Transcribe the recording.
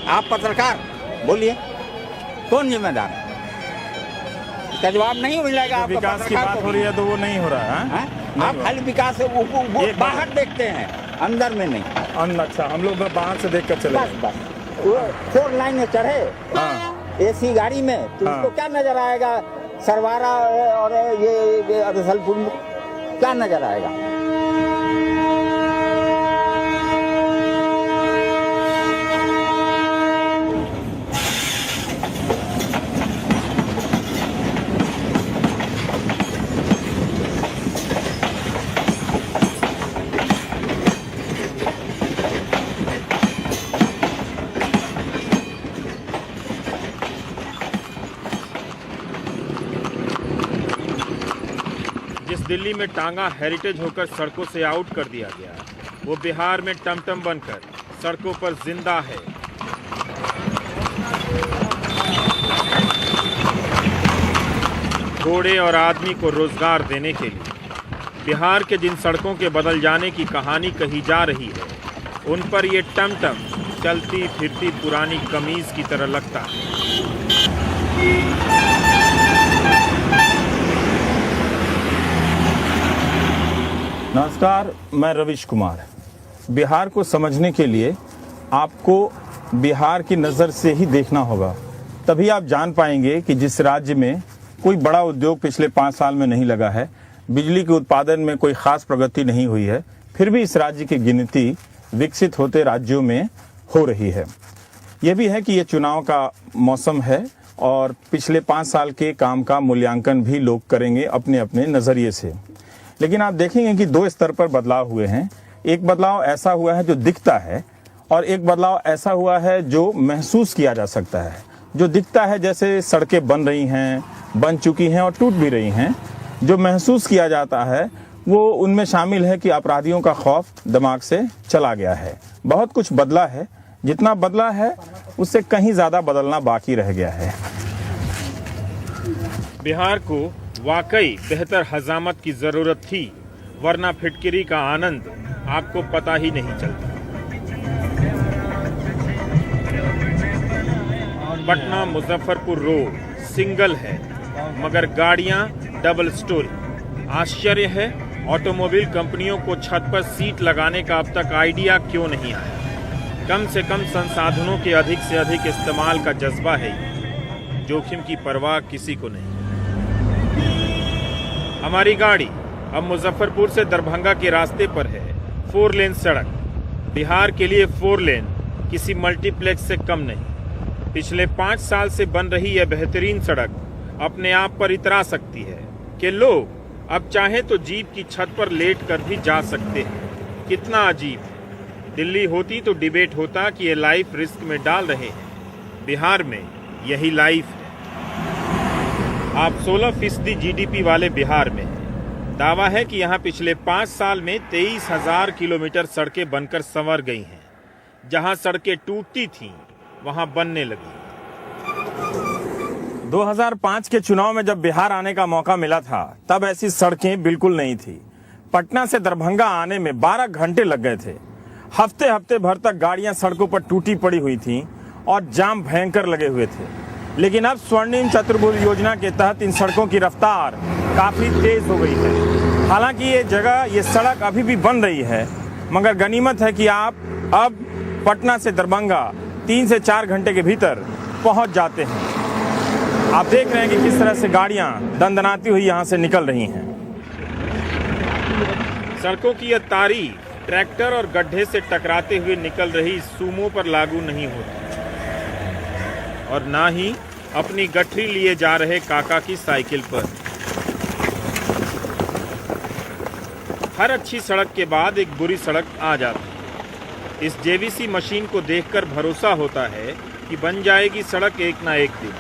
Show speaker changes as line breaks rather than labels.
आप पत्रकार बोलिए, कौन जिम्मेदार है? इसका जवाब नहीं मिलेगा आपको।
विकास की बात हो रही है तो वो नहीं हो रहा है।
आप खाली विकास से वो बाहर देखते हैं, अंदर में नहीं।
अच्छा, हम लोग बाहर से देख कर चले।
बस वो 4 लाइन में चढ़े एसी गाड़ी में तो उसको क्या नजर आएगा? सरवारा और ये रसलपुर में क्या नजर आएगा?
जिस दिल्ली में टांगा हेरिटेज होकर सड़कों से आउट कर दिया गया, वो बिहार में टमटम बनकर सड़कों पर जिंदा है। घोड़े और आदमी को रोजगार देने के लिए बिहार के जिन सड़कों के बदल जाने की कहानी कही जा रही है, उन पर ये टमटम चलती फिरती पुरानी कमीज की तरह लगता है।
नमस्कार, मैं रविश कुमार। बिहार को समझने के लिए आपको बिहार की नज़र से ही देखना होगा, तभी आप जान पाएंगे कि जिस राज्य में कोई बड़ा उद्योग पिछले 5 साल में नहीं लगा है, बिजली के उत्पादन में कोई खास प्रगति नहीं हुई है, फिर भी इस राज्य की गिनती विकसित होते राज्यों में हो रही है। यह भी है कि ये चुनाव का मौसम है और पिछले 5 साल के काम का मूल्यांकन भी लोग करेंगे अपने अपने नज़रिए से। लेकिन आप देखेंगे कि 2 स्तर पर बदलाव हुए हैं। एक बदलाव ऐसा हुआ है जो दिखता है और एक बदलाव ऐसा हुआ है जो महसूस किया जा सकता है। जो दिखता है जैसे सड़कें बन रही हैं, बन चुकी हैं और टूट भी रही हैं। जो महसूस किया जाता है वो उनमें शामिल है कि अपराधियों का खौफ दिमाग से चला गया है। बहुत कुछ बदला है, जितना बदला है उससे कहीं ज़्यादा बदलना बाकी रह गया है।
बिहार को वाकई बेहतर हजामत की जरूरत थी, वरना फिटकिरी का आनंद आपको पता ही नहीं चलता। पटना मुजफ्फरपुर रोड सिंगल है, मगर गाड़ियां डबल स्टोरी। आश्चर्य है ऑटोमोबाइल कंपनियों को छत पर सीट लगाने का अब तक आइडिया क्यों नहीं आया। कम से कम संसाधनों के अधिक से अधिक इस्तेमाल का जज्बा है, जोखिम की परवाह किसी को नहीं। हमारी गाड़ी अब मुजफ्फरपुर से दरभंगा के रास्ते पर है। 4 लेन सड़क, बिहार के लिए 4 लेन किसी मल्टीप्लेक्स से कम नहीं। पिछले 5 साल से बन रही यह बेहतरीन सड़क अपने आप पर इतरा सकती है कि लोग अब चाहे तो जीप की छत पर लेट कर भी जा सकते हैं। कितना अजीब। दिल्ली होती तो डिबेट होता कि ये लाइफ रिस्क में डाल रहे हैं। बिहार में यही लाइफ है। आप 16% जीडीपी वाले बिहार में दावा है कि यहाँ पिछले 5 साल में 23,000 किलोमीटर सड़कें बनकर संवर गई हैं। जहाँ सड़कें टूटती थीं वहाँ बनने लगी।
2005 के चुनाव में जब बिहार आने का मौका मिला था तब ऐसी सड़कें बिल्कुल नहीं थी। पटना से दरभंगा आने में 12 घंटे लग गए थे। हफ्ते हफ्ते भर तक गाड़ियां सड़कों पर टूटी पड़ी हुई थीं और जाम भयंकर लगे हुए थे। लेकिन अब स्वर्णिम चतुर्भुज योजना के तहत इन सड़कों की रफ्तार काफी तेज हो गई है। हालांकि ये सड़क अभी भी बन रही है, मगर गनीमत है कि आप अब पटना से दरभंगा 3 से 4 घंटे के भीतर पहुंच जाते हैं। आप देख रहे हैं कि किस तरह से गाड़ियां दंदनाती हुई यहां से निकल रही हैं।
सड़कों की यह तारीफ ट्रैक्टर और गड्ढे से टकराते हुए निकल रही सूमो पर लागू नहीं होती, और ना ही अपनी गठरी लिए जा रहे काका की साइकिल पर। हर अच्छी सड़क के बाद एक बुरी सड़क आ जाती है। इस जेवीसी मशीन को देखकर भरोसा होता है कि बन जाएगी सड़क एक ना एक दिन।